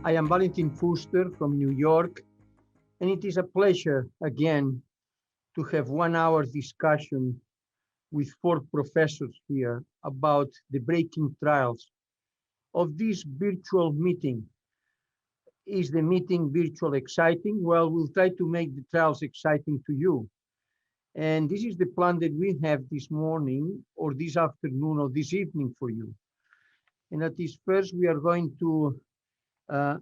I am Valentin Fuster from New York, and it is a pleasure again to have 1 hour discussion with 4 professors here about the breaking trials of this virtual meeting. Is the meeting virtual exciting? Well, we'll try to make the trials exciting to you. And this is the plan that we have this morning or this afternoon or this evening for you. And at this first, we are going to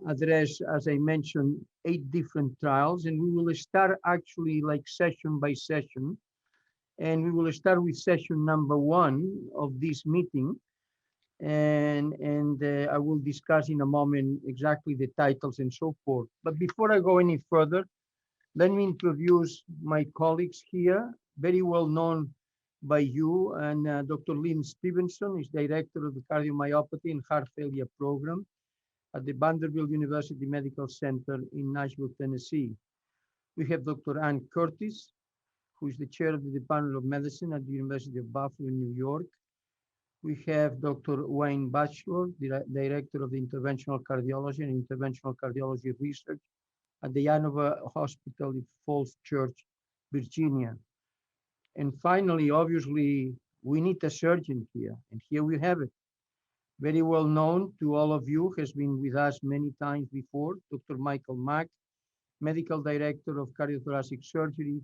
address, as I mentioned, 8 different trials, and we will start actually like session by session. And we will start with session number 1 of this meeting. And I will discuss in a moment exactly the titles and so forth. But before I go any further, let me introduce my colleagues here, very well known by you, and Dr. Lynne Stevenson is Director of the Cardiomyopathy and Heart Failure Program at the Vanderbilt University Medical Center in Nashville, Tennessee. We have Dr. Ann Curtis, who is the Chair of the Department of Medicine at the University of Buffalo, New York. We have Dr. Wayne Batchelor, Director of the Interventional Cardiology and Interventional Cardiology Research at the Hanover Hospital in Falls Church, Virginia. And finally, obviously, we need a surgeon here, and here we have it. Very well known to all of you, has been with us many times before, Dr. Michael Mack, Medical Director of Cardiothoracic Surgery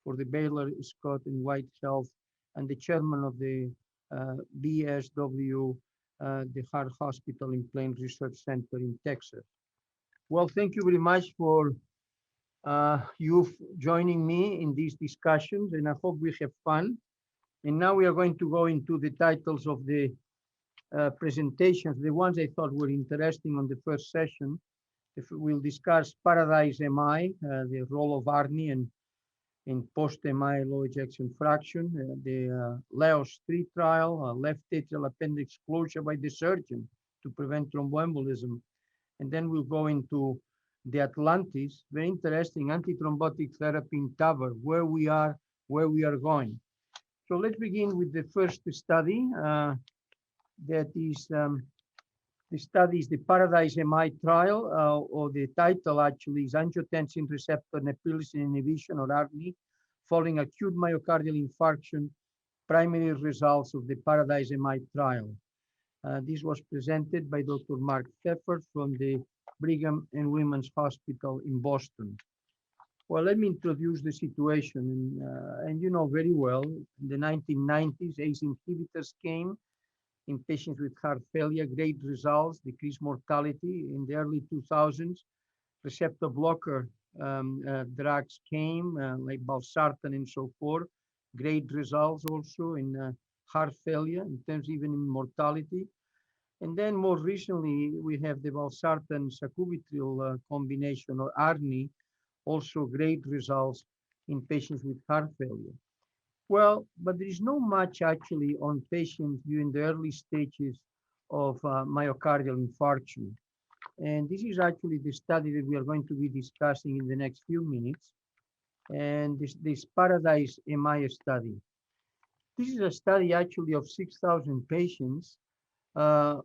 for the Baylor Scott and White Health, and the Chairman of the BSW, the Heart Hospital in Plain Research Center in Texas. Well, thank you very much for you joining me in these discussions, and I hope we have fun. And now we are going to go into the titles of the presentations, the ones I thought were interesting on the first session. If we'll discuss PARADISE-AMI, the role of ARNI and in post-MI low ejection fraction, the LAAOS 3 trial, left atrial appendix closure by the surgeon to prevent thromboembolism. And then we'll go into the ATLANTIS, very interesting antithrombotic therapy in TAVR, where we are going. So let's begin with the first study. That is, the study is the PARADISE-AMI trial, or the title actually is Angiotensin Receptor Neprilysin Inhibition, or ARNI, following acute myocardial infarction, primary results of the PARADISE-AMI trial. This was presented by Dr. Mark Pfeffer from the Brigham and Women's Hospital in Boston. Well, let me introduce the situation. And you know very well, in the 1990s, ACE inhibitors came in patients with heart failure, great results, decreased mortality. In the early 2000s, receptor blocker drugs came, like valsartan and so forth, great results also in heart failure, in terms even in mortality. And then more recently, we have the valsartan sacubitril combination, or ARNI, also great results in patients with heart failure. Well, but there is not much actually on patients during the early stages of myocardial infarction. And this is actually the study that we are going to be discussing in the next few minutes. And this PARADISE-AMI study. This is a study actually of 6,000 patients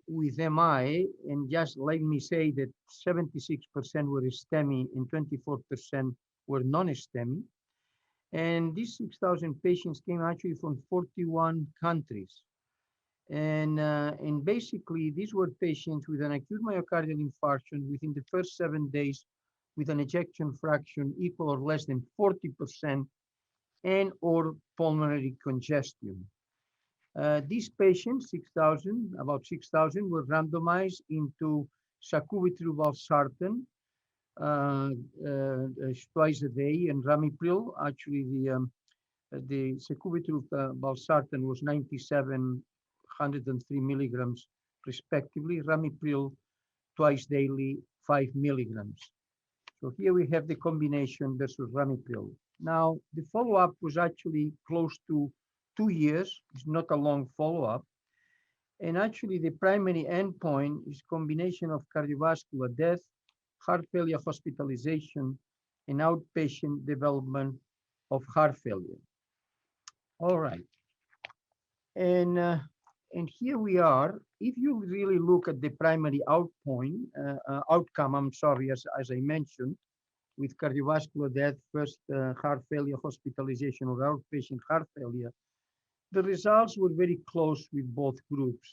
with MI, and just let me say that 76% were STEMI and 24% were non-STEMI. And these 6,000 patients came actually from 41 countries. And basically, these were patients with an acute myocardial infarction within the first 7 days with an ejection fraction equal or less than 40% and or pulmonary congestion. These patients, about 6,000, were randomized into sacubitril valsartan twice a day, and ramipril. Actually, the sacubitril valsartan was 97, 103 milligrams respectively. Ramipril twice daily, 5 milligrams. So here we have the combination versus ramipril. Now, the follow-up was actually close to 2 years. It's not a long follow-up. And actually, the primary endpoint is combination of cardiovascular death, heart failure hospitalization, and outpatient development of heart failure. All right. And And here we are. If you really look at the primary outcome, I'm sorry, as I mentioned, with cardiovascular death, first heart failure hospitalization or outpatient heart failure, the results were very close with both groups,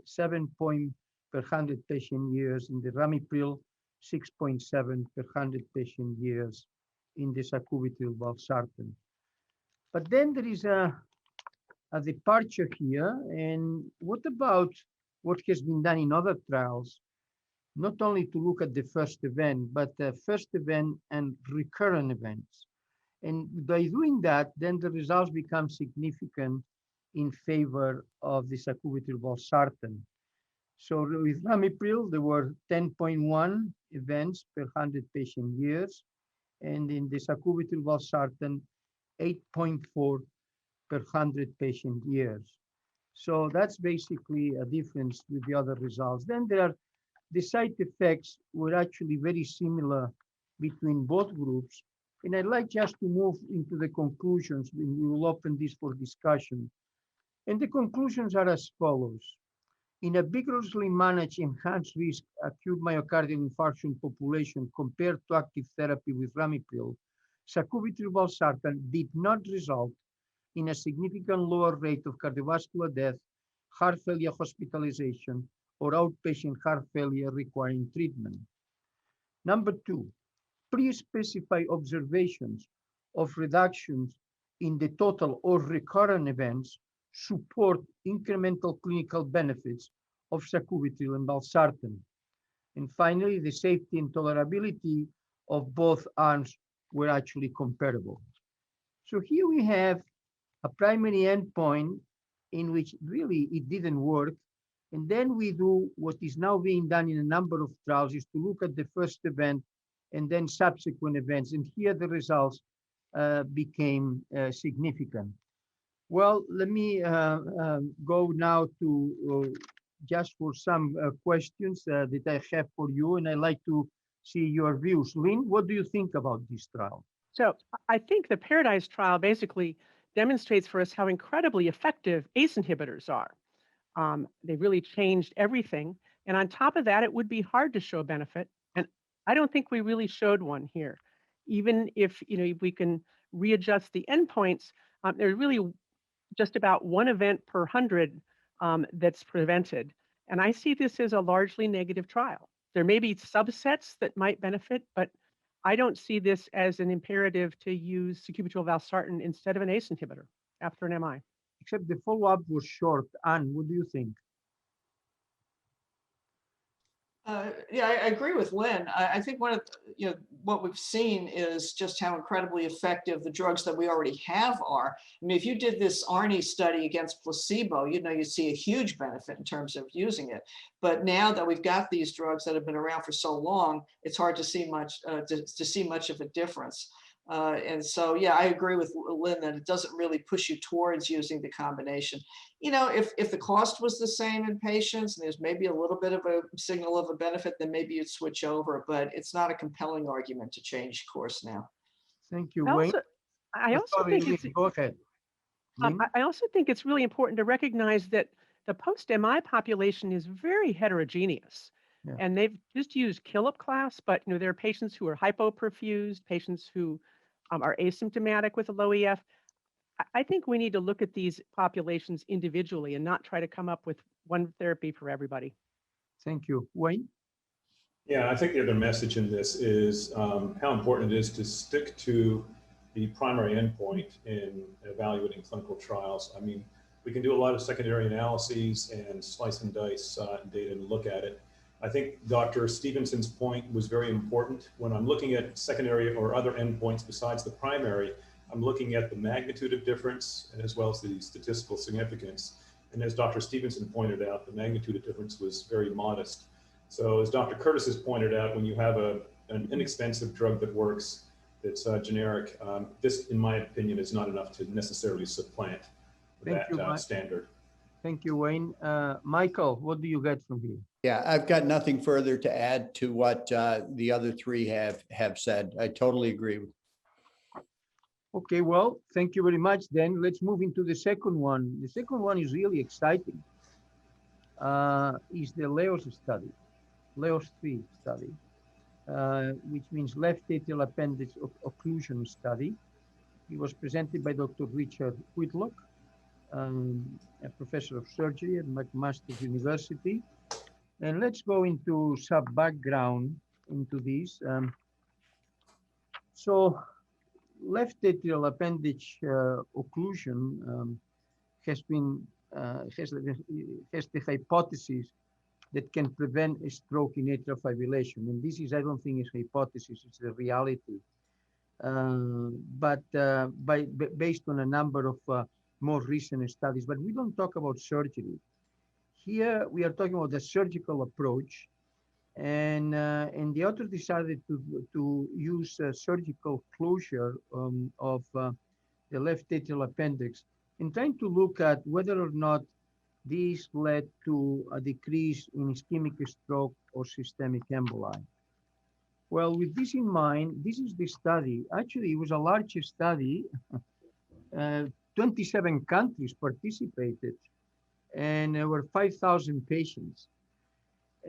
7 point per 100 patient years in the ramipril, 6.7 per 100 patient years in the sacubitril valsartan. But then there is a departure here. And what about what has been done in other trials? Not only to look at the first event, but the first event and recurrent events. And by doing that, then the results become significant in favor of the sacubitril valsartan. So with ramipril, there were 10.1 events per 100 patient years. And in the sacubitril valsartan, 8.4 per 100 patient years. So that's basically a difference with the other results. Then the side effects were actually very similar between both groups. And I'd like just to move into the conclusions. We will open this for discussion. And the conclusions are as follows. In a vigorously managed enhanced risk acute myocardial infarction population compared to active therapy with ramipril, sacubitril valsartan did not result in a significant lower rate of cardiovascular death, heart failure hospitalization, or outpatient heart failure requiring treatment. Number two, pre-specified observations of reductions in the total or recurrent events support incremental clinical benefits of sacubitril and valsartan. And finally, the safety and tolerability of both arms were actually comparable. So here we have a primary endpoint in which really it didn't work. And then we do what is now being done in a number of trials is to look at the first event and then subsequent events. And here the results became significant. Well, let me go now to just for some questions that I have for you, and I'd like to see your views. Lynne, what do you think about this trial? So I think the Paradise trial basically demonstrates for us how incredibly effective ACE inhibitors are. They really changed everything. And on top of that, it would be hard to show a benefit. And I don't think we really showed one here. Even if we can readjust the endpoints, there's really just about one event per 100 that's prevented. And I see this as a largely negative trial. There may be subsets that might benefit, but I don't see this as an imperative to use sacubitril valsartan instead of an ACE inhibitor after an MI. Except the follow-up was short. Anne, what do you think? Yeah, I agree with Lynne. I think one of what we've seen is just how incredibly effective the drugs that we already have are. I mean, if you did this ARNI study against placebo, you'd see a huge benefit in terms of using it. But now that we've got these drugs that have been around for so long, it's hard to see much of a difference. And so, yeah, I agree with Lynne that it doesn't really push you towards using the combination. If the cost was the same in patients and there's maybe a little bit of a signal of a benefit, then maybe you'd switch over, but it's not a compelling argument to change course now. Thank you, Wayne. I also think it's really important to recognize that the post-MI population is very heterogeneous. Yeah. And they've just used Killip class, but there are patients who are hypoperfused, patients who are asymptomatic with a low EF. I think we need to look at these populations individually and not try to come up with one therapy for everybody. Thank you. Wayne? Yeah, I think the other message in this is how important it is to stick to the primary endpoint in evaluating clinical trials. I mean, we can do a lot of secondary analyses and slice and dice data to look at it. I think Dr. Stevenson's point was very important. When I'm looking at secondary or other endpoints besides the primary, I'm looking at the magnitude of difference as well as the statistical significance. And as Dr. Stevenson pointed out, the magnitude of difference was very modest. So as Dr. Curtis has pointed out, when you have an inexpensive drug that works, that's generic, this, in my opinion, is not enough to necessarily supplant that standard. Thank you, Wayne. Michael, what do you get from here? Yeah, I've got nothing further to add to what the other three have said. I totally agree. Okay, well, thank you very much. Then let's move into the second one. The second one is really exciting. is the LAAOS study, LAAOS-3 study, which means left atrial appendage occlusion study. It was presented by Dr. Richard Whitlock, a professor of surgery at McMaster University. And let's go into some background into this. So left atrial appendage occlusion has the hypothesis that can prevent a stroke in atrial fibrillation. And this is, I don't think, is hypothesis, it's the reality. Based on a number of more recent studies, but we don't talk about surgery. Here we are talking about the surgical approach, and the author decided to use surgical closure of the left atrial appendix in trying to look at whether or not this led to a decrease in ischemic stroke or systemic emboli. Well, with this in mind, this is the study. Actually, it was a large study. 27 countries participated, and there were 5,000 patients.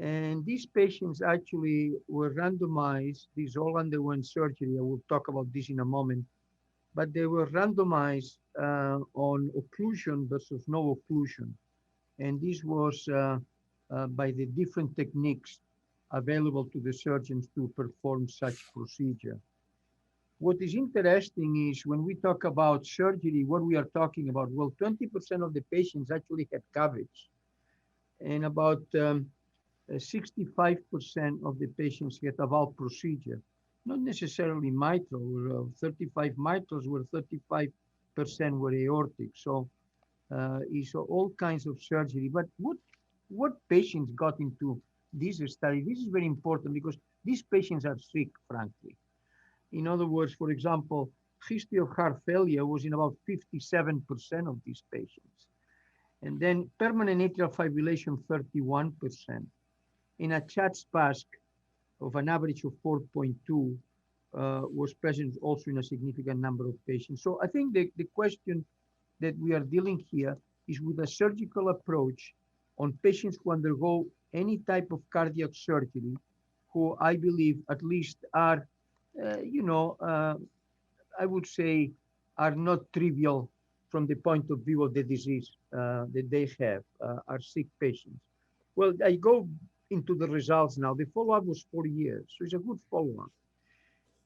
And these patients actually were randomized. These all underwent surgery. I will talk about this in a moment. But they were randomized on occlusion versus no occlusion. And this was by the different techniques available to the surgeons to perform such procedure. What is interesting is when we talk about surgery, what we are talking about, well, 20% of the patients actually had coverage, and about 65% of the patients had a valve procedure, not necessarily mitral. 35 mitrals were 35% were aortic. So it's all kinds of surgery. But what patients got into this study? This is very important because these patients are sick, frankly. In other words, for example, history of heart failure was in about 57% of these patients. And then permanent atrial fibrillation, 31%. In a CHA2DS2-VASc of an average of 4.2 was present also in a significant number of patients. So I think the question that we are dealing here is with a surgical approach on patients who undergo any type of cardiac surgery, who I believe at least are, I would say, are not trivial from the point of view of the disease that they have, are sick patients. Well, I go into the results now. The follow-up was 4 years, so it's a good follow-up.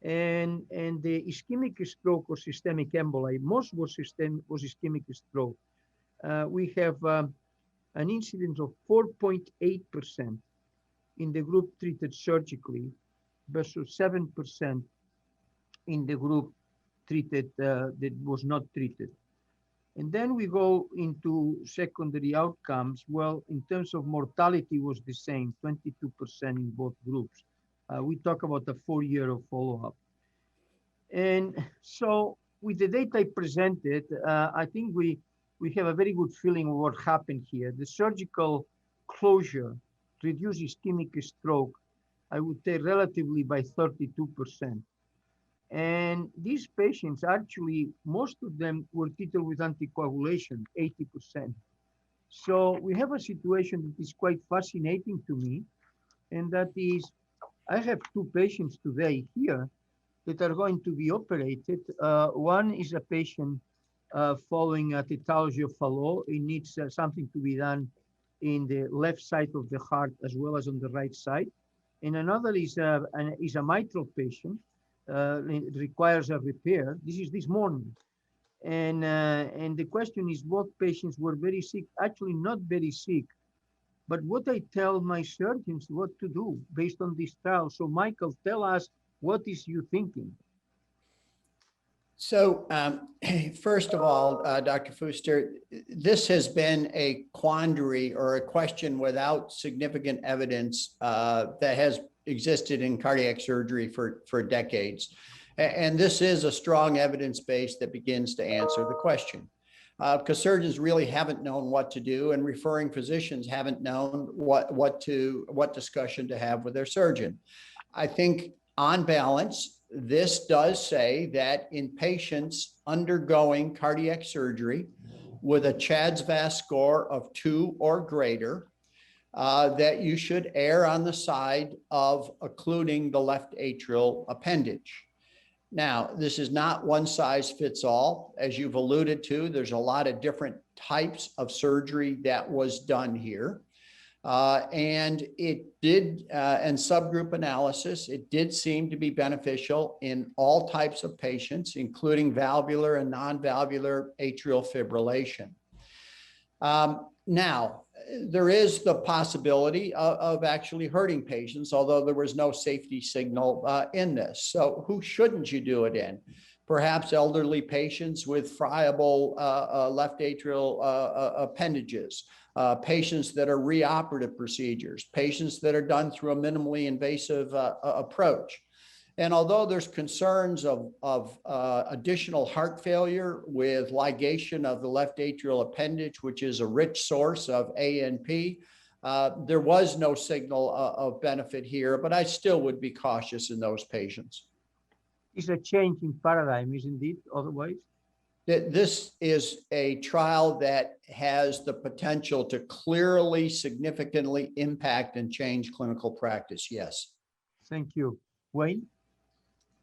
And the ischemic stroke or systemic emboli, most was ischemic stroke. We have an incidence of 4.8% in the group treated surgically versus 7% in the group treated that was not treated. And then we go into secondary outcomes. Well, in terms of mortality was the same, 22% in both groups. We talk about a 4-year of follow-up. And so with the data I presented, I think we have a very good feeling of what happened here. The surgical closure reduced ischemic stroke, I would say relatively by 32%. And these patients actually, most of them were treated with anticoagulation, 80%. So we have a situation that is quite fascinating to me. And that is, I have 2 patients today here that are going to be operated. One is a patient following a tetralogy of Fallot. It needs something to be done in the left side of the heart as well as on the right side. And another is a mitral patient. It requires a repair. This is this morning. And the question is, both patients were very sick, actually not very sick. But what I tell my surgeons what to do based on this trial. So Michael, tell us, what is you thinking? So first of all, Dr. Fuster, this has been a quandary or a question without significant evidence that has existed in cardiac surgery for decades. And this is a strong evidence base that begins to answer the question. Because surgeons really haven't known what to do, and referring physicians haven't known what discussion to have with their surgeon. I think on balance, this does say that in patients undergoing cardiac surgery with a CHA2DS2-VASc score of 2 or greater, that you should err on the side of occluding the left atrial appendage. Now, this is not one size fits all. As you've alluded to, there's a lot of different types of surgery that was done here. And it did, and subgroup analysis, it did seem to be beneficial in all types of patients, including valvular and non-valvular atrial fibrillation. Now, there is the possibility of actually hurting patients, although there was no safety signal in this. So who shouldn't you do it in? Perhaps elderly patients with friable left atrial appendages, patients that are reoperative procedures, patients that are done through a minimally invasive approach. And although there's concerns of additional heart failure with ligation of the left atrial appendage, which is a rich source of ANP, there was no signal of benefit here, but I still would be cautious in those patients. It's a change in paradigm, isn't it, otherwise? This is a trial that has the potential to clearly, significantly impact and change clinical practice, yes. Thank you. Wayne?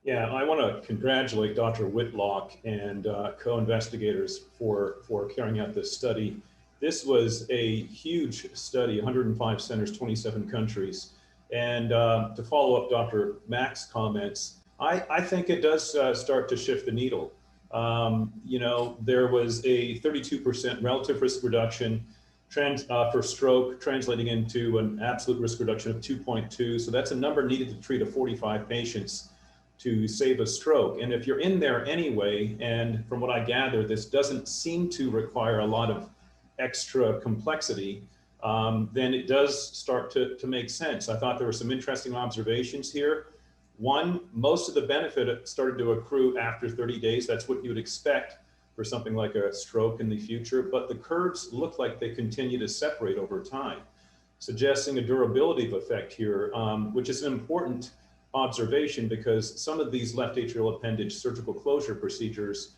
Yeah, I want to congratulate Dr. Whitlock and co-investigators for carrying out this study. This was a huge study, 105 centers, 27 countries. And to follow up Dr. Mack's comments, I think it does start to shift the needle. You know, there was a 32% relative risk reduction for stroke, translating into an absolute risk reduction of 2.2. So that's a number needed to treat 45 patients to save a stroke. And if you're in there anyway, and from what I gather, this doesn't seem to require a lot of extra complexity, then it does start to make sense. I thought there were some interesting observations here. One, most of the benefit started to accrue after 30 days. That's what you would expect for something like a stroke in the future, but the curves look like they continue to separate over time, suggesting a durability of effect here, which is an important observation because some of these left atrial appendage surgical closure procedures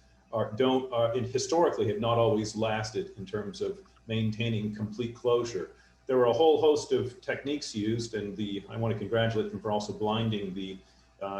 historically have not always lasted in terms of maintaining complete closure. There were a whole host of techniques used, and I want to congratulate them for also blinding the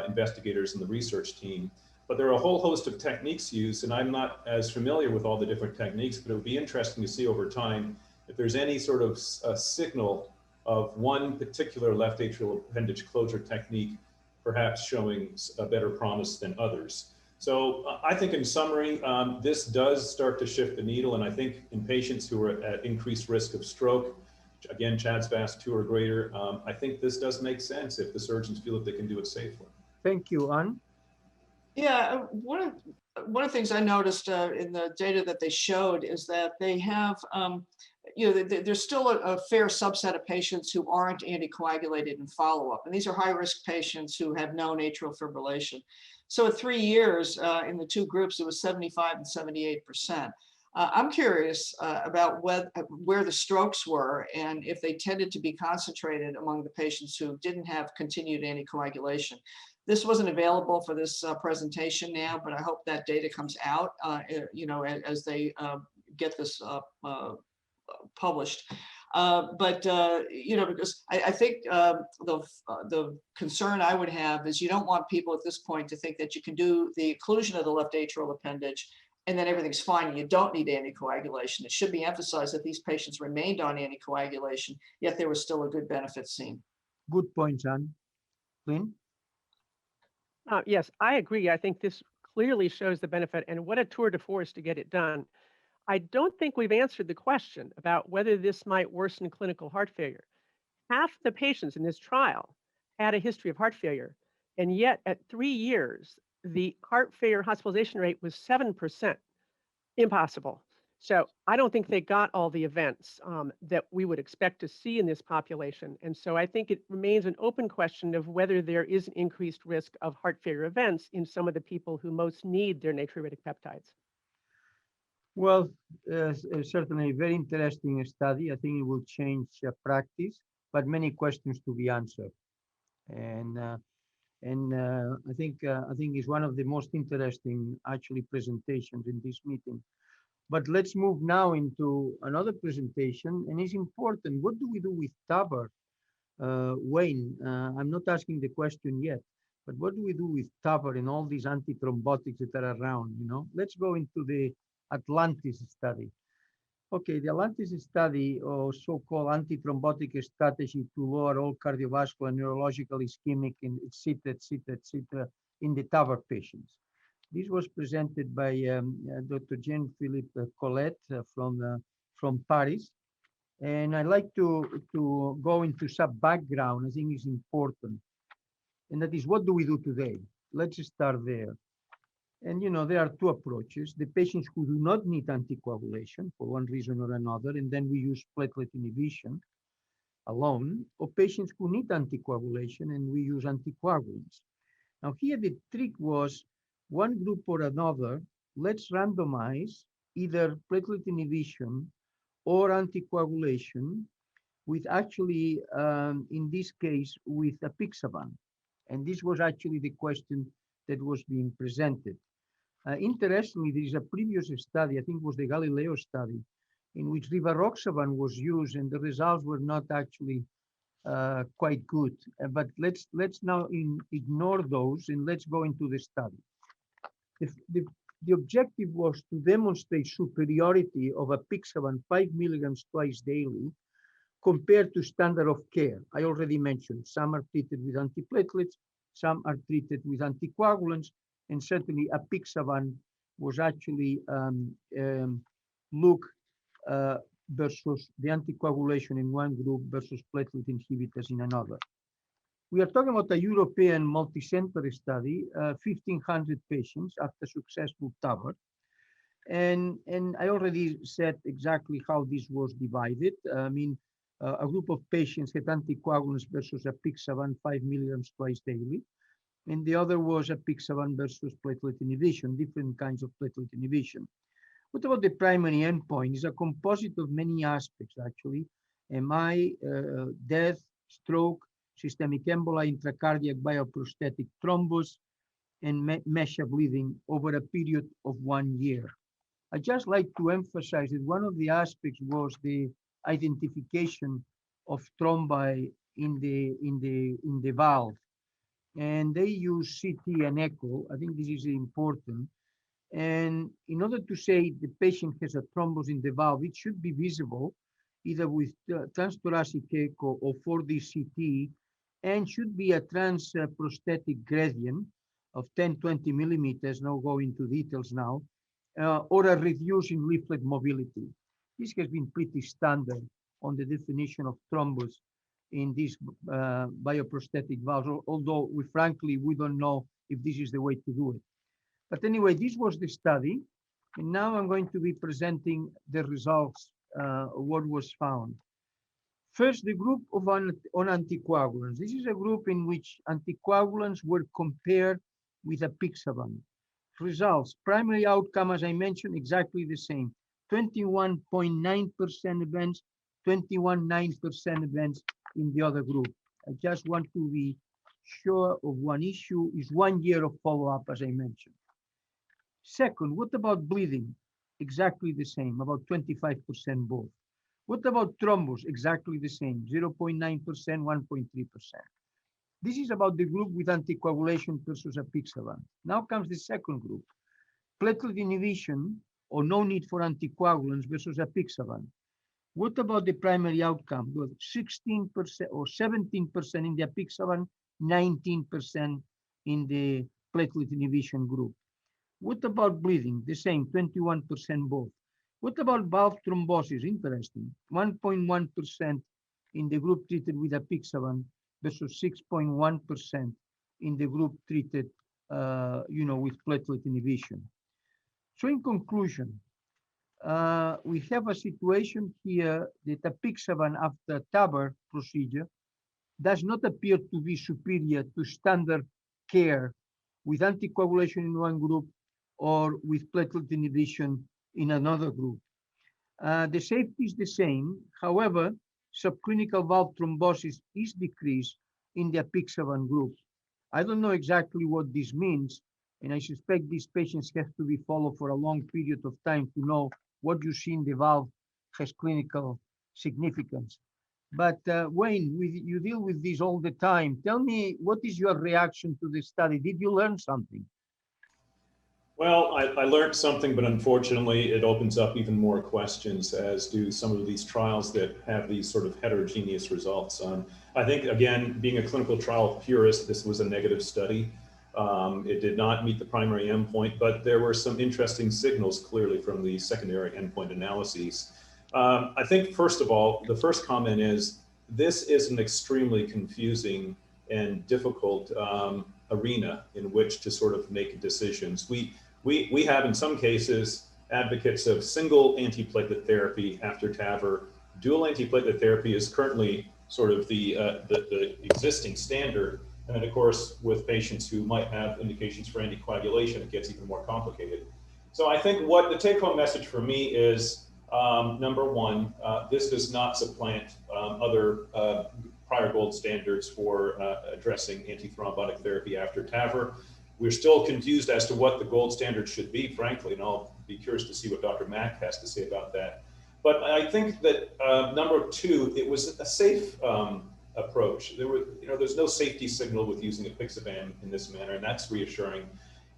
investigators and the research team. But there are a whole host of techniques used, and I'm not as familiar with all the different techniques, but it would be interesting to see over time if there's any sort of signal of one particular left atrial appendage closure technique perhaps showing a better promise than others. So I think in summary, this does start to shift the needle, and I think in patients who are at increased risk of stroke, again, CHA2DS2-VASc 2 or greater, I think this does make sense if the surgeons feel that they can do it safely. Thank you, Anne. Yeah, one of the things I noticed in the data that they showed is that they have, you know, there's still a fair subset of patients who aren't anticoagulated in follow-up. And these are high-risk patients who have known atrial fibrillation. So at 3 years in the two groups, it was 75 and 78%. I'm curious about where the strokes were and if they tended to be concentrated among the patients who didn't have continued anticoagulation. This wasn't available for this presentation now, but I hope that data comes out, you know, as they get this published. You know, because I think the concern I would have is you don't want people at this point to think that you can do the occlusion of the left atrial appendage and then everything's fine and you don't need anticoagulation. It should be emphasized that these patients remained on anticoagulation, yet there was still a good benefit seen. Good point, Anne. Lynne? Yes, I agree. I think this clearly shows the benefit, and what a tour de force to get it done. I don't think we've answered the question about whether this might worsen clinical heart failure. Half the patients in this trial had a history of heart failure, and yet at 3 years, the heart failure hospitalization rate was 7%. Impossible. So I don't think they got all the events that we would expect to see in this population. And so I think it remains an open question of whether there is an increased risk of heart failure events in some of the people who most need their natriuretic peptides. Well, certainly a very interesting study. I think it will change practice, but many questions to be answered. And I think it's one of the most interesting actually presentations in this meeting. But let's move now into another presentation, and it's important. What do we do with TAVR? Wayne, I'm not asking the question yet, but what do we do with TAVR and all these antithrombotics that are around, you know? Let's go into the ATLANTIS study. Okay, the ATLANTIS study, or so-called antithrombotic strategy to lower all cardiovascular, neurological, ischemic, and et cetera, in the TAVR patients. This was presented by Dr. Jean-Philippe Colette from Paris. And I'd like to go into some background. I think it's important. And that is, what do we do today? Let's start there. And you know, there are two approaches: the patients who do not need anticoagulation for one reason or another, and then we use platelet inhibition alone, or patients who need anticoagulation and we use anticoagulants. Now here the trick was, one group or another, let's randomize either platelet inhibition or anticoagulation with actually, in this case, with apixaban. And this was actually the question that was being presented. Interestingly, there is a previous study, I think it was the LAAOS study, in which rivaroxaban was used, and the results were not actually quite good. But let's now ignore those, and let's go into the study. The objective was to demonstrate superiority of apixaban 5 milligrams twice daily compared to standard of care. I already mentioned some are treated with antiplatelets, some are treated with anticoagulants, and certainly apixaban was actually looked versus the anticoagulation in one group versus platelet inhibitors in another. We are talking about a European multicenter study, 1,500 patients after successful TAVR. And I already said exactly how this was divided. I mean, a group of patients had anticoagulants versus apixaban 5 milligrams twice daily. And the other was apixaban versus platelet inhibition, different kinds of platelet inhibition. What about the primary endpoint? It's a composite of many aspects, actually. MI, death, stroke, systemic emboli, intracardiac bioprosthetic thrombus, and MESHA bleeding over a period of 1 year. I'd just like to emphasize that one of the aspects was the identification of thrombi in the valve. And they use CT and echo. I think this is important. And in order to say the patient has a thrombus in the valve, it should be visible either with transthoracic echo or 4D CT, and should be a transprosthetic gradient of 10-20 millimeters, now go into details now, or a reducing leaflet mobility. This has been pretty standard on the definition of thrombus in these bioprosthetic valves, although frankly, we don't know if this is the way to do it. But anyway, this was the study. And now I'm going to be presenting the results, what was found. First, the group on anticoagulants. This is a group in which anticoagulants were compared with apixaban. Results, primary outcome, as I mentioned, exactly the same. 21.9% events, 21.9% events in the other group. I just want to be sure of one issue, is 1 year of follow-up, as I mentioned. Second, what about bleeding? Exactly the same, about 25% both. What about thrombus? Exactly the same, 0.9%, 1.3%. This is about the group with anticoagulation versus apixaban. Now comes the second group, platelet inhibition or no need for anticoagulants versus apixaban. What about the primary outcome? Well, 16% or 17% in the apixaban, 19% in the platelet inhibition group. What about bleeding? The same, 21% both. What about valve thrombosis? Interesting, 1.1% in the group treated with apixaban versus 6.1% in the group treated, with platelet inhibition. So in conclusion, we have a situation here that apixaban after TAVR procedure does not appear to be superior to standard care with anticoagulation in one group or with platelet inhibition in another group. The safety is the same. However, subclinical valve thrombosis is decreased in the apixaban group. I don't know exactly what this means, and I suspect these patients have to be followed for a long period of time to know what you see in the valve has clinical significance. But Wayne, you deal with this all the time. Tell me, what is your reaction to this study? Did you learn something? Well, I learned something, but unfortunately it opens up even more questions, as do some of these trials that have these sort of heterogeneous results. I think, again, being a clinical trial purist, this was a negative study. It did not meet the primary endpoint, but there were some interesting signals clearly from the secondary endpoint analyses. I think, first of all, the first comment is this is an extremely confusing and difficult arena in which to sort of make decisions. We have, in some cases, advocates of single antiplatelet therapy after TAVR. Dual antiplatelet therapy is currently sort of the existing standard. And then, of course, with patients who might have indications for anticoagulation, it gets even more complicated. So I think what the take-home message for me is, number one, this does not supplant other prior gold standards for addressing antithrombotic therapy after TAVR. We're still confused as to what the gold standard should be, frankly, and I'll be curious to see what Dr. Mack has to say about that. But I think that number two, it was a safe approach. There's no safety signal with using apixaban in this manner, and that's reassuring.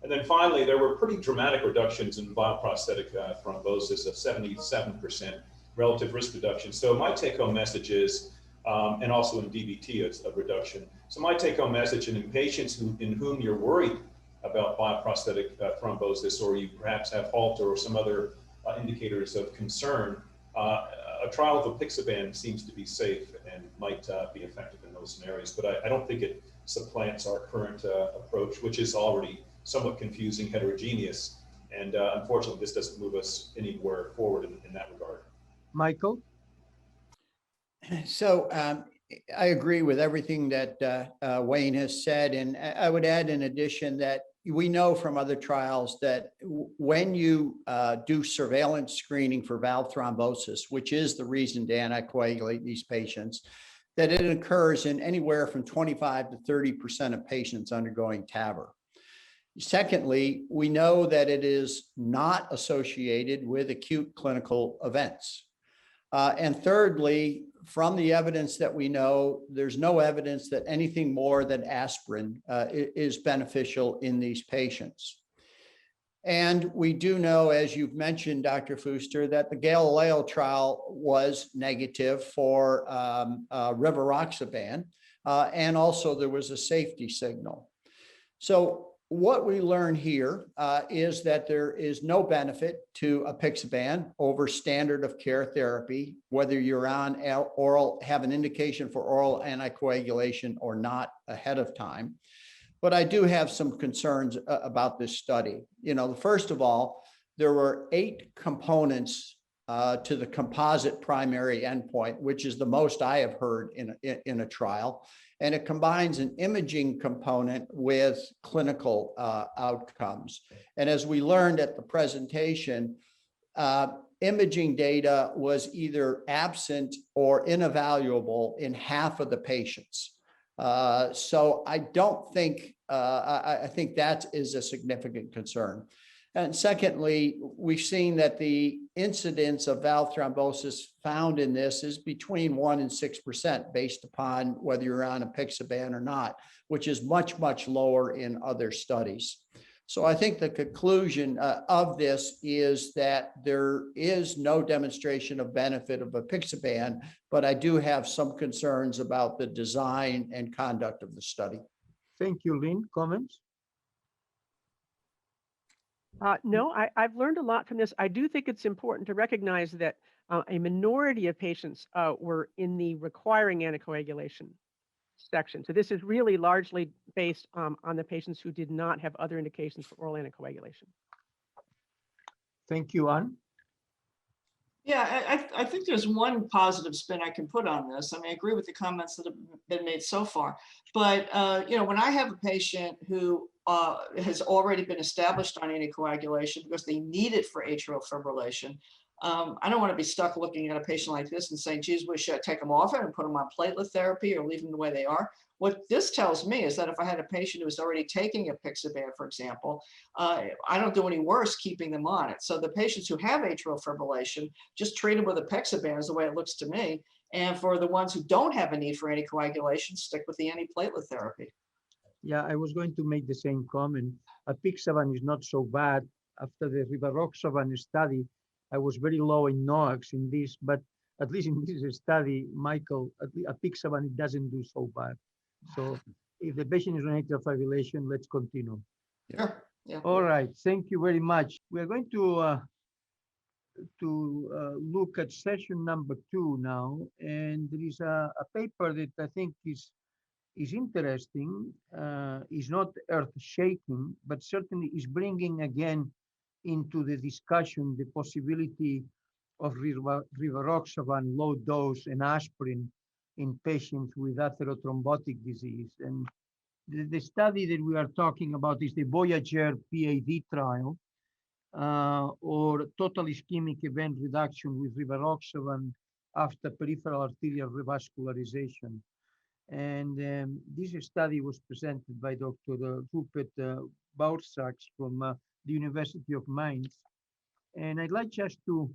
And then finally, there were pretty dramatic reductions in bioprosthetic thrombosis of 77% relative risk reduction. So my take-home message is, and also in DVT, it's a reduction. So my take-home message, and in patients in whom you're worried about bioprosthetic thrombosis, or you perhaps have Holter or some other indicators of concern, a trial of apixaban seems to be safe and might be effective in those scenarios. But I don't think it supplants our current approach, which is already somewhat confusing, heterogeneous, and unfortunately, this doesn't move us anywhere forward in that regard. Michael? So I agree with everything that Wayne has said. And I would add in addition that we know from other trials that when you do surveillance screening for valve thrombosis, which is the reason to anticoagulate these patients, that it occurs in anywhere from 25 to 30% of patients undergoing TAVR. Secondly, we know that it is not associated with acute clinical events. And thirdly, from the evidence that we know, there's no evidence that anything more than aspirin is beneficial in these patients. And we do know, as you've mentioned, Dr. Fuster, that the Galileo trial was negative for rivaroxaban, and also there was a safety signal. So what we learn here is that there is no benefit to apixaban over standard of care therapy, whether you're on oral, have an indication for oral anticoagulation or not ahead of time. But I do have some concerns about this study. First of all, there were 8 components to the composite primary endpoint, which is the most I have heard in a trial. And it combines an imaging component with clinical outcomes. And as we learned at the presentation, imaging data was either absent or invaluable in half of the patients. So I don't think, I think that is a significant concern. And secondly, we've seen that the incidence of valve thrombosis found in this is between 1% and 6% based upon whether you're on apixaban or not, which is much, much lower in other studies. So I think the conclusion of this is that there is no demonstration of benefit of apixaban, but I do have some concerns about the design and conduct of the study. Thank you, Lynn. Comments? No, I've learned a lot from this. I do think it's important to recognize that a minority of patients were in the requiring anticoagulation section. So this is really largely based on the patients who did not have other indications for oral anticoagulation. Thank you, Anne. Yeah, I think there's one positive spin I can put on this. I mean, I agree with the comments that have been made so far. But, when I have a patient who has already been established on anticoagulation because they need it for atrial fibrillation, I don't want to be stuck looking at a patient like this and saying, geez, we should take them off it and put them on platelet therapy or leave them the way they are. What this tells me is that if I had a patient who was already taking apixaban, for example, I don't do any worse keeping them on it. So the patients who have atrial fibrillation, just treat them with apixaban is the way it looks to me. And for the ones who don't have a need for anticoagulation, stick with the antiplatelet therapy. Yeah, I was going to make the same comment. Apixaban is not so bad. After the rivaroxaban study, I was very low in NOACs in this, but at least in this study, Michael, apixaban, it doesn't do so bad. So if the patient is on atrial fibrillation, let's continue. Sure. Yeah. All right, thank you very much. We are going to look at session number 2 now, and there is a paper that I think is interesting, is not earth-shaking, but certainly is bringing again into the discussion the possibility of rivaroxaban, low dose, and aspirin in patients with atherothrombotic disease. And the study that we are talking about is the VOYAGER PAD trial, or total ischemic event reduction with rivaroxaban after peripheral arterial revascularization. And this study was presented by Dr. Rupert Bauersachs from the University of Mainz. And I'd like just to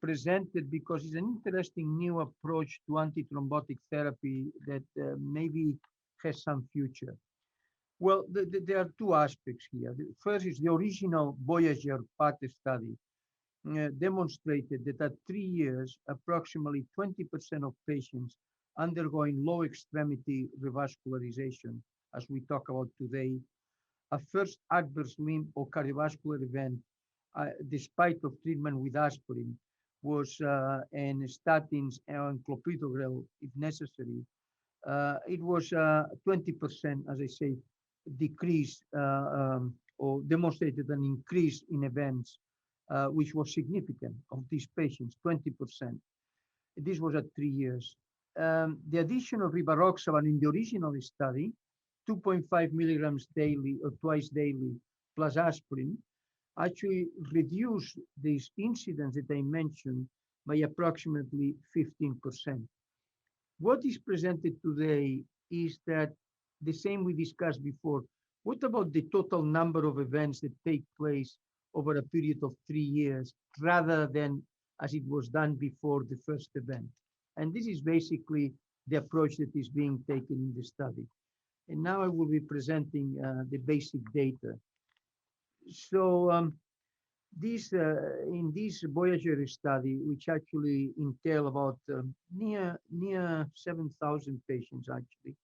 present it because it's an interesting new approach to antithrombotic therapy that maybe has some future. Well, there are 2 aspects here. The first is the original VOYAGER PAD study demonstrated that at 3 years, approximately 20% of patients undergoing low extremity revascularization, as we talk about today, a first adverse limb or cardiovascular event, despite of treatment with aspirin, was and statins and clopidogrel if necessary. It was 20%, as I say, decrease or demonstrated an increase in events, which was significant of these patients, 20%. This was at 3 years. The addition of rivaroxaban in the original study, 2.5 milligrams daily or twice daily plus aspirin, actually reduced these incidents that I mentioned by approximately 15%. What is presented today is that the same we discussed before. What about the total number of events that take place over a period of 3 years rather than as it was done before the first event? And this is basically the approach that is being taken in the study. And now I will be presenting the basic data. So in this VOYAGER study, which actually entail about near 7,000 patients actually,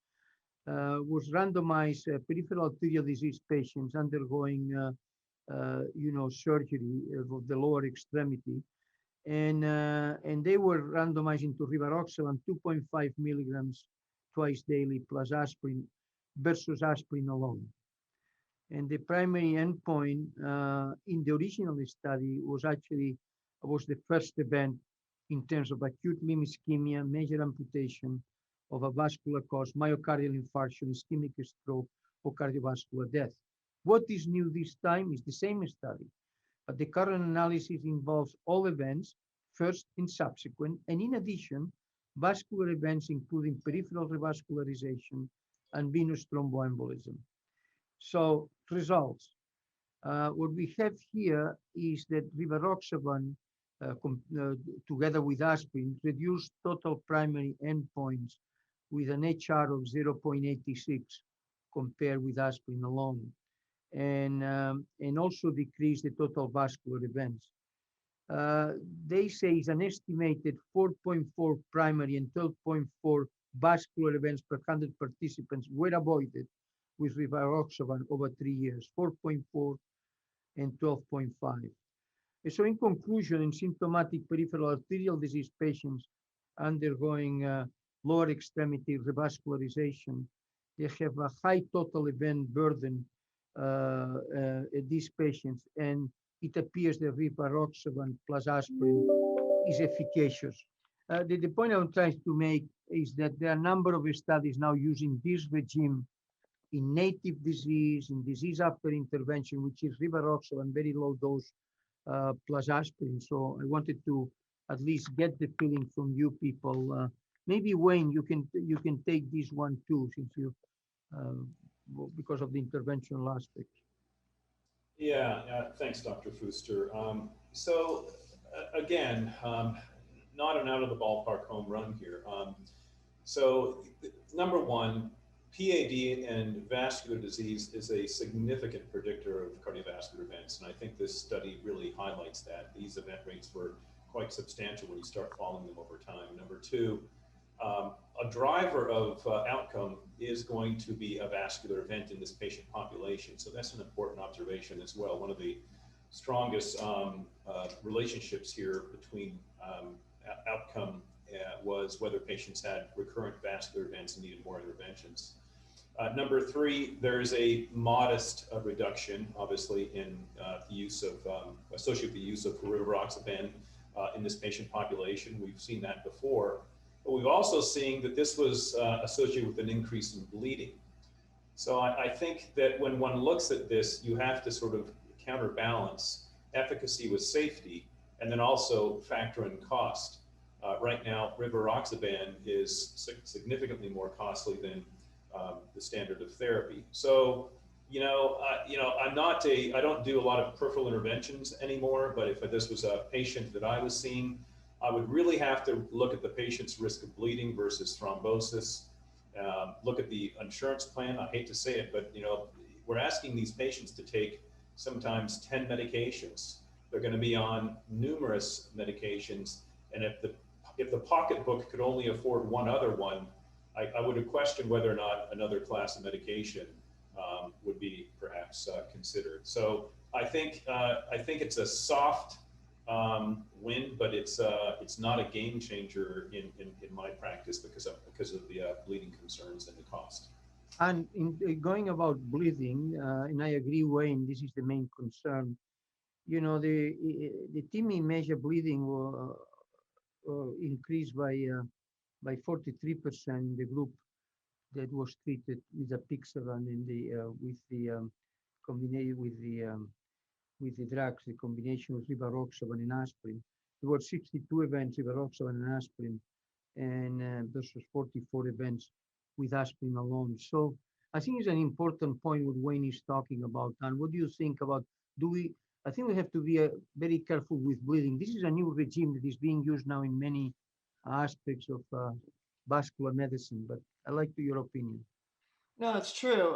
was randomized peripheral arterial disease patients undergoing surgery of the lower extremity. And they were randomized into rivaroxaban 2.5 milligrams twice daily plus aspirin versus aspirin alone. And the primary endpoint in the original study was the first event in terms of acute limb ischemia, major amputation of a vascular cause, myocardial infarction, ischemic stroke, or cardiovascular death. What is new this time is the same study, but the current analysis involves all events, first and subsequent, and in addition, vascular events including peripheral revascularization and venous thromboembolism. So results. What we have here is that rivaroxaban, together with aspirin, reduced total primary endpoints with an HR of 0.86 compared with aspirin alone, and also decreased the total vascular events. They say it's an estimated 4.4 primary and 12.4 vascular events per 100 participants were avoided with rivaroxaban over 3 years, 4.4 and 12.5. And so in conclusion, in symptomatic peripheral arterial disease patients undergoing lower extremity revascularization, they have a high total event burden these patients, and it appears that rivaroxaban plus aspirin is efficacious. The point I'm trying to make is that there are a number of studies now using this regime in native disease, in disease after intervention, which is rivaroxaban, very low dose plus aspirin. So I wanted to at least get the feeling from you people. Maybe Wayne, you can take this one too, since you because of the interventional aspect. Yeah, thanks, Dr. Fuster. Again, not an out of the ballpark home run here. Number one, PAD and vascular disease is a significant predictor of cardiovascular events, and I think this study really highlights that. These event rates were quite substantial when you start following them over time. Number two, a driver of outcome is going to be a vascular event in this patient population. So that's an important observation as well. One of the strongest relationships here between outcome was whether patients had recurrent vascular events and needed more interventions. Number three, there is a modest reduction, obviously, in the use of, associated with the use of rivaroxaban in this patient population. We've seen that before. But we've also seen that this was associated with an increase in bleeding. So I think that when one looks at this, you have to sort of counterbalance efficacy with safety, and then also factor in cost. Right now, rivaroxaban is significantly more costly than the standard of therapy. So, I don't do a lot of peripheral interventions anymore, but if this was a patient that I was seeing, I would really have to look at the patient's risk of bleeding versus thrombosis, look at the insurance plan. I hate to say it, but we're asking these patients to take sometimes 10 medications. They're going to be on numerous medications, and if the pocketbook could only afford one other one, I would question whether or not another class of medication would be perhaps considered. So I think it's a soft win, but it's not a game changer in my practice because of the bleeding concerns and the cost. And in going about bleeding, and I agree, Wayne, this is the main concern. The TIMI measure bleeding increased by 43% in the group that was treated with apixaban combination with the drugs, the combination of rivaroxaban and aspirin. There were 62 events rivaroxaban and aspirin, and versus 44 events with aspirin alone. So I think it's an important point what Wayne is talking about. And what do you think about, I think we have to be very careful with bleeding. This is a new regime that is being used now in many aspects of vascular medicine, but I'd like your opinion. No, it's true.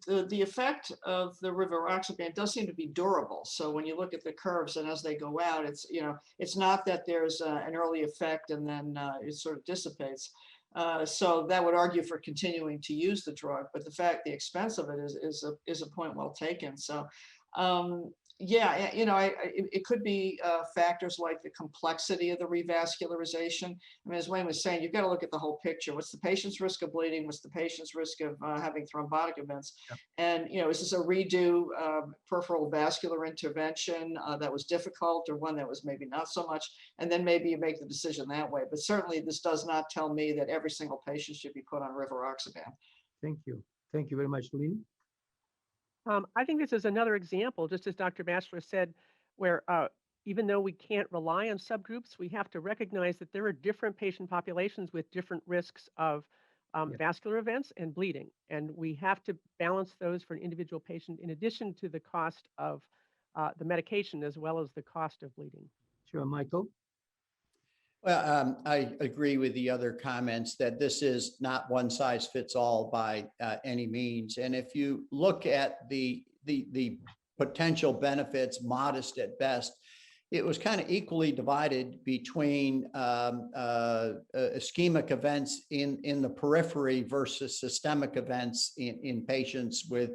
The effect of the rivaroxaban does seem to be durable. So when you look at the curves and as they go out, it's not that there's an early effect and then it sort of dissipates. So that would argue for continuing to use the drug, but the expense of it is a point well taken. So it could be factors like the complexity of the revascularization. I mean, as Wayne was saying, you've got to look at the whole picture. What's the patient's risk of bleeding? What's the patient's risk of having thrombotic events? Yep. And, is this a redo peripheral vascular intervention that was difficult, or one that was maybe not so much? And then maybe you make the decision that way. But certainly this does not tell me that every single patient should be put on rivaroxaban. Thank you. Thank you very much, Lynne. I think this is another example, just as Dr. Batchelor said, where even though we can't rely on subgroups, we have to recognize that there are different patient populations with different risks of vascular events and bleeding. And we have to balance those for an individual patient in addition to the cost of the medication as well as the cost of bleeding. Sure, Michael. Well, I agree with the other comments that this is not one size fits all by any means. And if you look at the potential benefits, modest at best, it was kind of equally divided between ischemic events in the periphery versus systemic events in patients with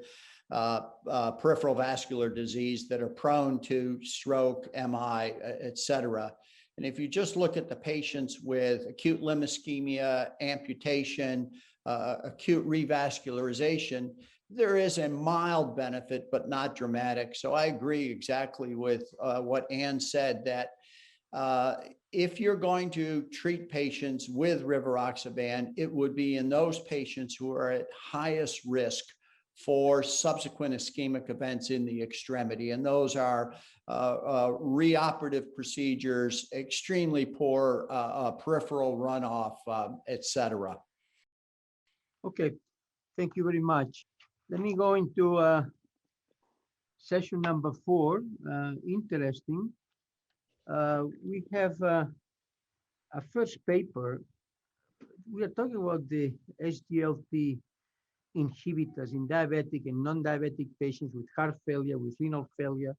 peripheral vascular disease that are prone to stroke, MI, et cetera. And if you just look at the patients with acute limb ischemia, amputation, acute revascularization, there is a mild benefit, but not dramatic. So I agree exactly with what Ann said, that if you're going to treat patients with rivaroxaban, it would be in those patients who are at highest risk for subsequent ischemic events in the extremity. And those are reoperative procedures, extremely poor peripheral runoff, et cetera. Okay, thank you very much. Let me go into session number 4, interesting. We have a first paper. We are talking about the SGLT inhibitors in diabetic and non-diabetic patients with heart failure, with renal failure.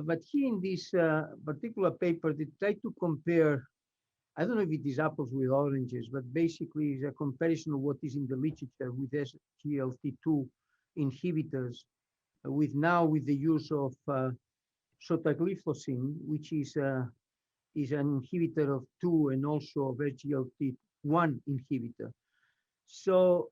But here in this particular paper, they try to compare, I don't know if it is apples with oranges, but basically it's a comparison of what is in the literature with SGLT2 inhibitors with the use of sotagliflozin, which is an inhibitor of 2 and also of SGLT1 inhibitor. So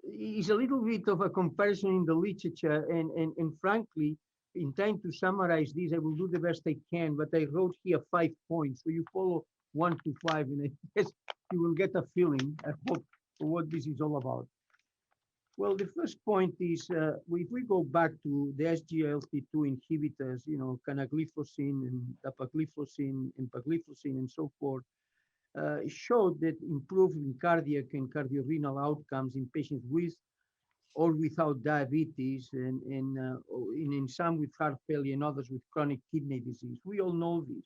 it's a little bit of a comparison in the literature, and frankly, in trying to summarize this, I will do the best I can, but I wrote here 5 points. So you follow 1 to 5, and I guess you will get a feeling, I hope, for what this is all about. Well, the first point is, if we go back to the SGLT2 inhibitors, canagliflozin and dapagliflozin, empagliflozin, and so forth, showed that improving cardiac and cardiorenal outcomes in patients with or without diabetes, and in some with heart failure and others with chronic kidney disease. We all know this.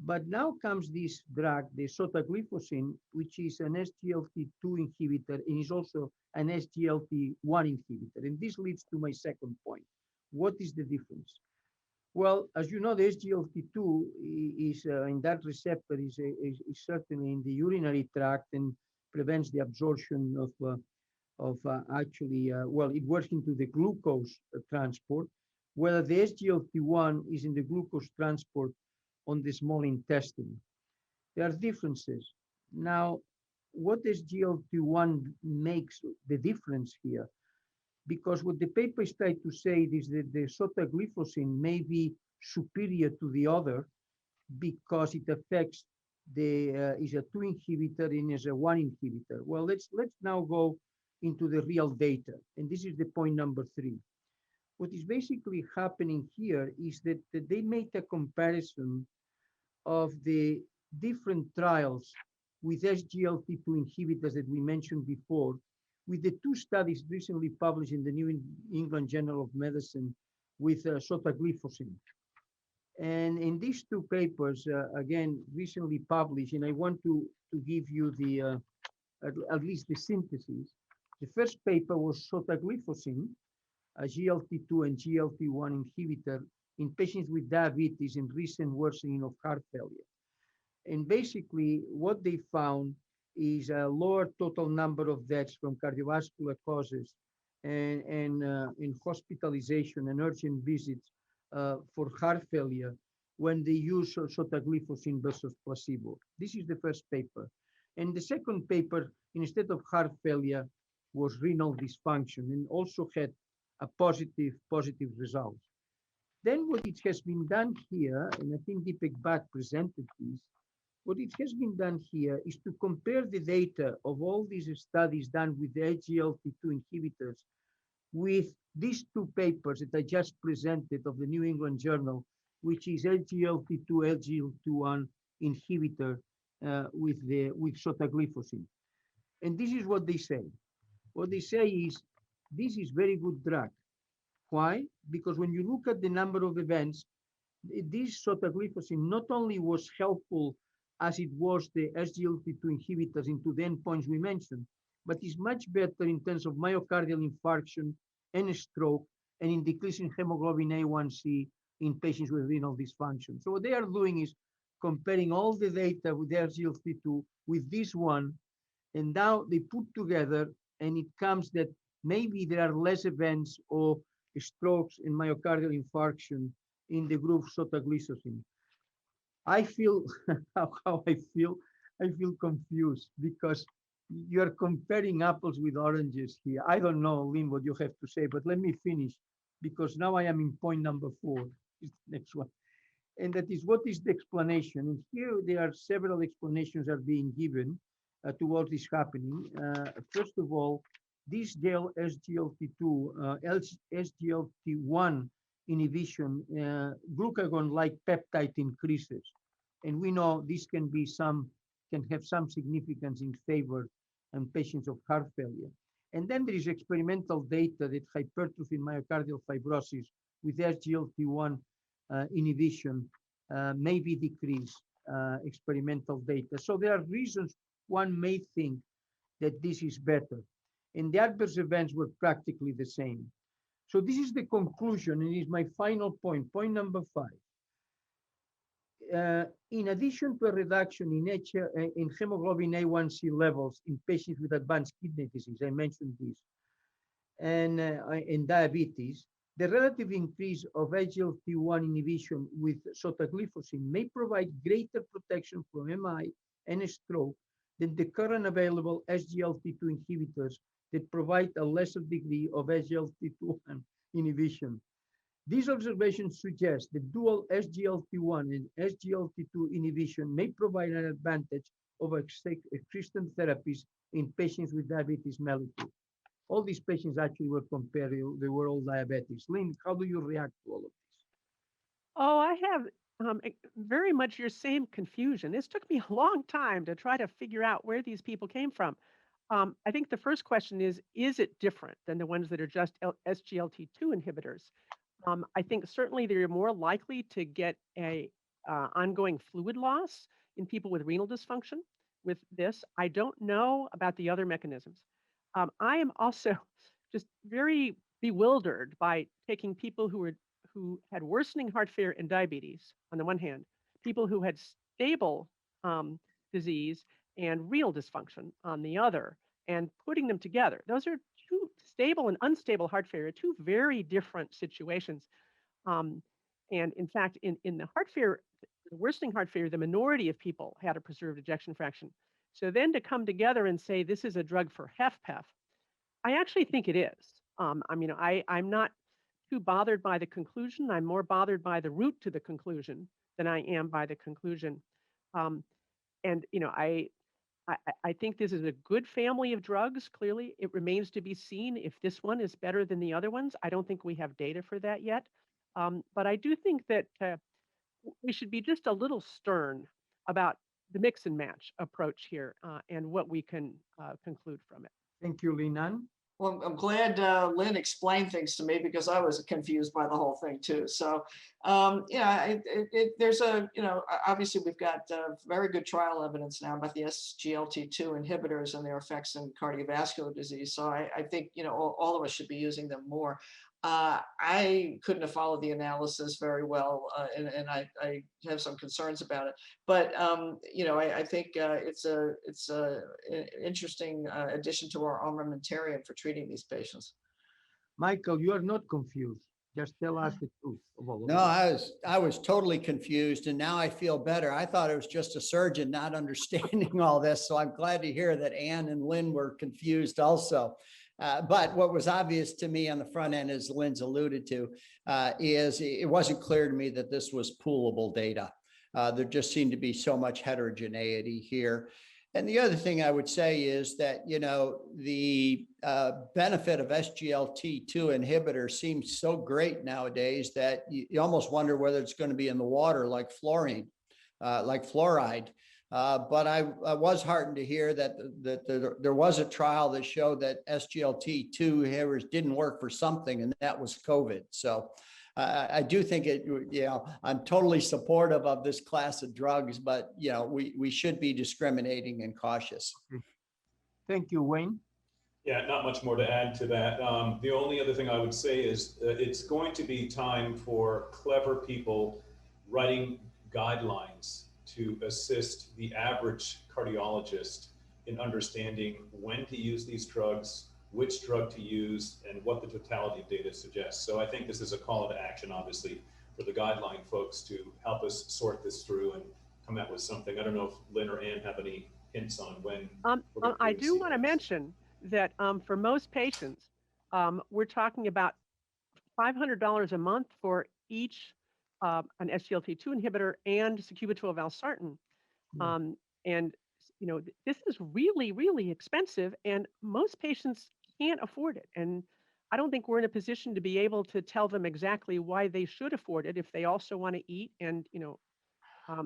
But now comes this drug, the sotagliflozin, which is an SGLT2 inhibitor and is also an SGLT1 inhibitor. And this leads to my second point. What is the difference? Well, as you know, the SGLT2 is in that receptor is certainly in the urinary tract and prevents the absorption of it works into the glucose transport, whether the SGLT1 is in the glucose transport on the small intestine. There are differences. Now, what SGLT1 makes the difference here? Because what the paper is trying to say is that the sotagliflozin may be superior to the other because it affects is a 2 inhibitor and is a 1 inhibitor. Well, let's now go into the real data. And this is the point number 3. What is basically happening here is that they made a comparison of the different trials with SGLT2 inhibitors that we mentioned before, with the 2 studies recently published in the New England Journal of Medicine with sotagliflozin. And in these 2 papers, again, recently published, and I want to give you the, at least the synthesis. The first paper was sotagliflozin, a GLT2 and GLT1 inhibitor in patients with diabetes and recent worsening of heart failure. And basically what they found is a lower total number of deaths from cardiovascular causes and in hospitalization and urgent visits for heart failure when they use sotagliflozin versus placebo. This is the first paper. And the second paper, instead of heart failure, was renal dysfunction and also had a positive result. Then what it has been done here, and I think Deepak Bhatt presented this, what it has been done here is to compare the data of all these studies done with the SGLT2 inhibitors with these 2 papers that I just presented of the New England Journal, which is SGLT2, SGLT1 inhibitor with sotagliflozin. And this is what they say. What they say is, this is very good drug. Why? Because when you look at the number of events, this sotagliflozin not only was helpful as it was the SGLT2 inhibitors into the endpoints we mentioned, but is much better in terms of myocardial infarction and stroke and in decreasing hemoglobin A1C in patients with renal dysfunction. So what they are doing is comparing all the data with the SGLT2 with this one, and now they put together, and it comes that maybe there are less events of strokes and myocardial infarction in the group sotagliflozin. I feel how I feel confused because you're comparing apples with oranges here. I don't know, Lynn, what you have to say, but let me finish because now I am in point number 4, next one. And that is, what is the explanation? And here there are several explanations are being given to what is happening. First of all, this SGLT2, SGLT1 inhibition, glucagon-like peptide increases. And we know this can have some significance in favor in patients of heart failure. And then there is experimental data that hypertrophy myocardial fibrosis with SGLT1 inhibition may be decreased, experimental data. So there are reasons one may think that this is better. And the adverse events were practically the same. So this is the conclusion, and is my final point, point number 5. In addition to a reduction in hemoglobin A1C levels in patients with advanced kidney disease, I mentioned this, and in diabetes, the relative increase of SGLT1 inhibition with sotagliflozin may provide greater protection from MI and stroke than the current available SGLT2 inhibitors that provide a lesser degree of SGLT2 inhibition. These observations suggest that dual SGLT1 and SGLT2 inhibition may provide an advantage over existing therapies in patients with diabetes mellitus. All these patients actually were compared, they were all diabetics. Lynn, how do you react to all of this? Oh, I have very much your same confusion. This took me a long time to try to figure out where these people came from. I think the first question is it different than the ones that are just SGLT2 inhibitors? I think certainly they're more likely to get a ongoing fluid loss in people with renal dysfunction with this. I don't know about the other mechanisms. I am also just very bewildered by taking people who had worsening heart failure and diabetes on the one hand, people who had stable disease and renal dysfunction on the other, and putting them together. Those are two stable and unstable heart failure, two very different situations. And in fact, in the heart failure, the worsening heart failure, the minority of people had a preserved ejection fraction. So then to come together and say this is a drug for HFpEF, I actually think it is. I'm not too bothered by the conclusion. I'm more bothered by the route to the conclusion than I am by the conclusion. I think this is a good family of drugs. Clearly, it remains to be seen if this one is better than the other ones. I don't think we have data for that yet. But I do think that we should be just a little stern about the mix and match approach here and what we can conclude from it. Thank you, Lynn. Well, I'm glad Lynn explained things to me because I was confused by the whole thing too. So, there's obviously we've got very good trial evidence now about the SGLT2 inhibitors and their effects in cardiovascular disease. So I think, all of us should be using them more. I couldn't have followed the analysis very well, and I have some concerns about it. But I think it's an interesting addition to our armamentarium for treating these patients. Michael, you are not confused. Just tell us the truth of all of No, this. I was totally confused, and now I feel better. I thought it was just a surgeon not understanding all this. So I'm glad to hear that Ann and Lynn were confused also. But what was obvious to me on the front end, as Lynn's alluded to, is it wasn't clear to me that this was poolable data. There just seemed to be so much heterogeneity here. And the other thing I would say is that, the benefit of SGLT2 inhibitors seems so great nowadays that you almost wonder whether it's going to be in the water like fluoride. But I was heartened to hear that there was a trial that showed that SGLT2 inhibitors didn't work for something, and that was COVID. So I do think I'm totally supportive of this class of drugs, but we should be discriminating and cautious. Thank you, Wayne. Yeah, not much more to add to that. The only other thing I would say is it's going to be time for clever people writing guidelines to assist the average cardiologist in understanding when to use these drugs, which drug to use, and what the totality of data suggests. So I think this is a call to action, obviously, for the guideline folks to help us sort this through and come out with something. I don't know if Lynn or Ann have any hints on when. I do want to mention that for most patients, we're talking about $500 a month for each an SGLT2 inhibitor and sacubitril valsartan. And this is really, really expensive, and most patients can't afford it. And I don't think we're in a position to be able to tell them exactly why they should afford it if they also want to eat and,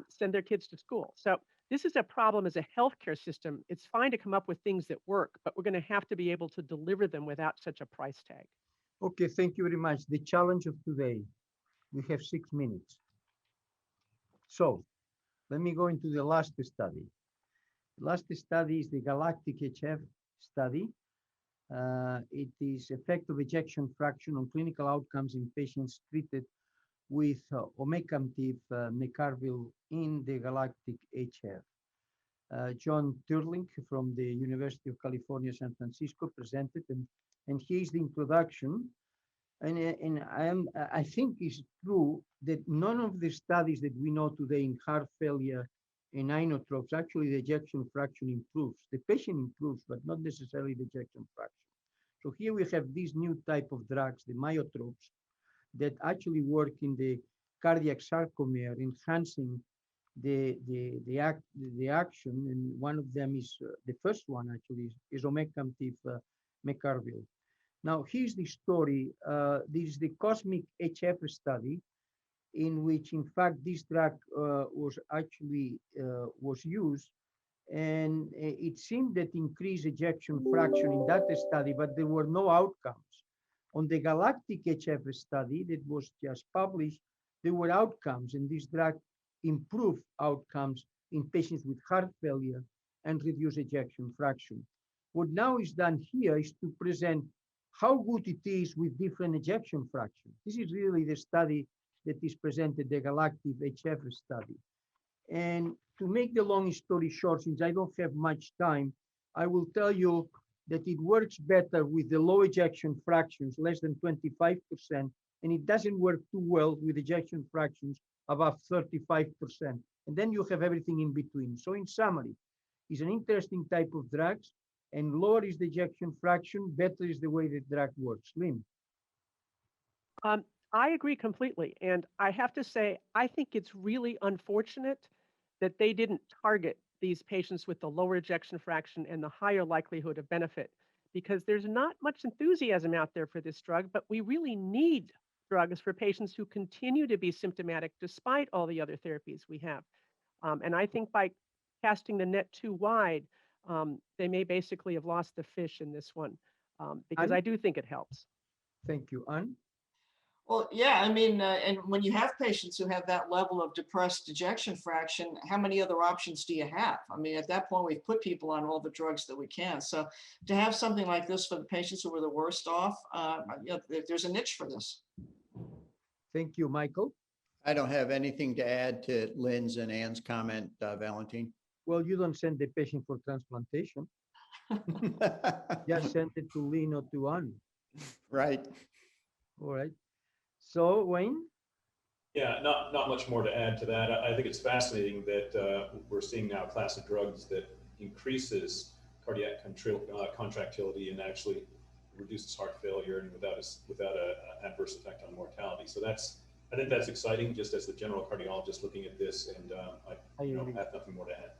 send their kids to school. So this is a problem as a healthcare system. It's fine to come up with things that work, but we're going to have to be able to deliver them without such a price tag. Okay, thank you very much. The challenge of today, we have 6 minutes. So let me go into the last study. The last study is the GALACTIC HF study. It is effect of ejection fraction on clinical outcomes in patients treated with omecamtiv mecarbil in the GALACTIC HF. John Turling from the University of California, San Francisco presented, and here's the introduction. And I think it's true that none of the studies that we know today in heart failure and inotropes, actually the ejection fraction improves. The patient improves, but not necessarily the ejection fraction. So here we have these new type of drugs, the myotropes, that actually work in the cardiac sarcomere, enhancing the action. And one of them is, the first one actually is omecamtiv mecarbil. Now, here's the story. This is the COSMIC HF study, in which, in fact, this drug was actually was used, and it seemed that increased ejection fraction in that study, but there were no outcomes. On the GALACTIC HF study that was just published, there were outcomes, and this drug improved outcomes in patients with heart failure and reduced ejection fraction. What now is done here is to present how good it is with different ejection fraction. This is really the study that is presented, the GALACTIC HF study. And to make the long story short, since I don't have much time, I will tell you that it works better with the low ejection fractions, less than 25%, and it doesn't work too well with ejection fractions above 35%. And then you have everything in between. So in summary, it's an interesting type of drugs, and lower is the ejection fraction, better is the way the drug works. Lynn. I agree completely. And I have to say, I think it's really unfortunate that they didn't target these patients with the lower ejection fraction and the higher likelihood of benefit, because there's not much enthusiasm out there for this drug, but we really need drugs for patients who continue to be symptomatic despite all the other therapies we have. And I think by casting the net too wide, they may basically have lost the fish in this one, because I do think it helps. Thank you. Anne? Well, yeah, I mean, and when you have patients who have that level of depressed ejection fraction, how many other options do you have? I mean, at that point, we've put people on all the drugs that we can. So to have something like this for the patients who were the worst off, there's a niche for this. Thank you, Michael. I don't have anything to add to Lynn's and Ann's comment, Valentin. Well, you don't send the patient for transplantation. Just send it to Lynn or to Anne. Right. All right. So, Wayne? Yeah, not much more to add to that. I think it's fascinating that we're seeing now a class of drugs that increases cardiac contractility and actually reduces heart failure and without an adverse effect on mortality. So I think that's exciting, just as the general cardiologist looking at this, and I have nothing more to add.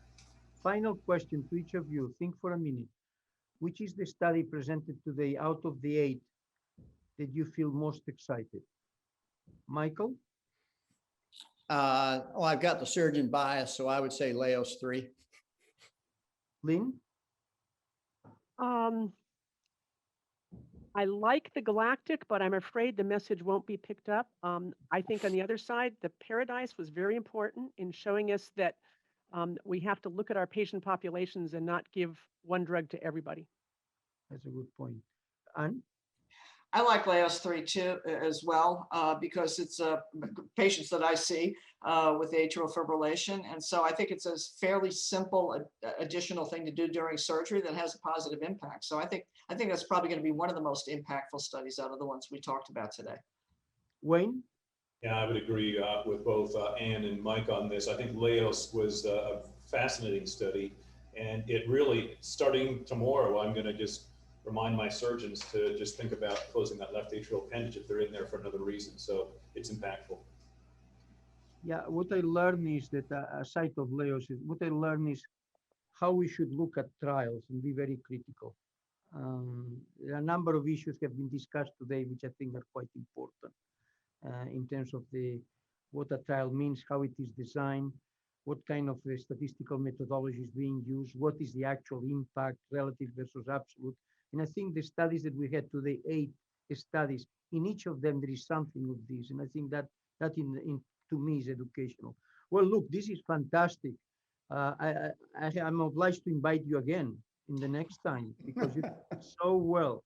Final question to each of you. Think for a minute. Which is the study presented today out of the 8 that you feel most excited? Michael? Well, I've got the surgeon bias, so I would say LAAOS 3. Lynn? I like the GALACTIC, but I'm afraid the message won't be picked up. I think on the other side, the Paradise was very important in showing us that we have to look at our patient populations and not give one drug to everybody. That's a good point. Anne? I like LAAOS 3 too, as well, because it's patients that I see with atrial fibrillation. And so I think it's a fairly simple additional thing to do during surgery that has a positive impact. So I think that's probably going to be one of the most impactful studies out of the ones we talked about today. Wayne? Yeah, I would agree with both Anne and Mike on this. I think LAAOS was a fascinating study, and it really, starting tomorrow, I'm going to just remind my surgeons to just think about closing that left atrial appendage if they're in there for another reason. So it's impactful. Yeah, what I learned is that aside of LAAOS, what I learned is how we should look at trials and be very critical. There are a number of issues have been discussed today, which I think are quite important in terms of what a trial means, how it is designed, what kind of statistical methodology is being used, what is the actual impact, relative versus absolute. And I think the studies that we had today, 8 studies, in each of them there is something of this, and I think that to me is educational. Well, look, this is fantastic. I'm obliged to invite you again in the next time because you did so well.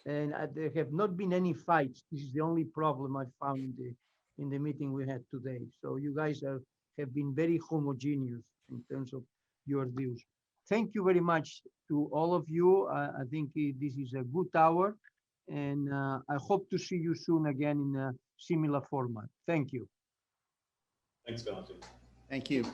And there have not been any fights. This is the only problem I found in the meeting we had today. So you guys have been very homogeneous in terms of your views. Thank you very much to all of you. I think this is a good hour, and I hope to see you soon again in a similar format. Thank you. Thanks, Valentin. Thank you.